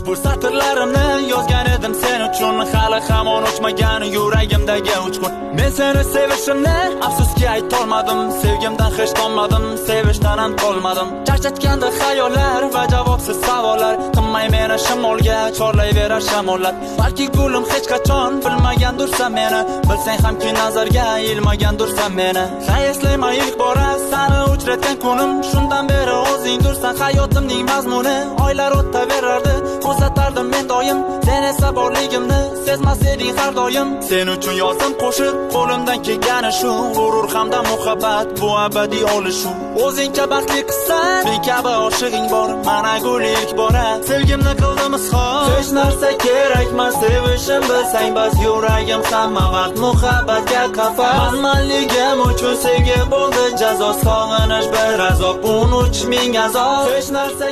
Ushbu satrlarimni yozgan edim sen uchun, hali hamon o'chmagan yuragimdagi uchqun. Men seni sevishimni afsuski aytolmadim, sevgimdan hech tonmadim, sevishdan ham qolmadim. Charchatganda xayollar va javobsiz savollar, qilmay meni shamolga chorlayverar shamollar. Balki gulim hech qachon bilmagandursan meni, bilsang hamki nazarga ilmagandursan meni. Eslayman ilk bora seni uchratgan kunim, shundan beri o'zingdursan hayotimning mazmuni. Oylar o'taverardi, ko'rsatardim men doim, sen esa borligimni sezmas eding har doim. Sen uchun yozdim qo'shiq, qo'limdan kelgani shu, g'urur hamda muhabbat bu abadiy olishuv. O'zing kabi baxtli qizsan, men kabi oshig'ing bor, mana gul ilk bora sevgimni qildim izhor. Hech narsa kerakmas, sevishim bilsang bas, yuragim hamma vaqt muhabbatga qafas. Manligim uchun sevgi bo'ldi jazo, sog'inish bir azob, unutish ming azob. Hech narsa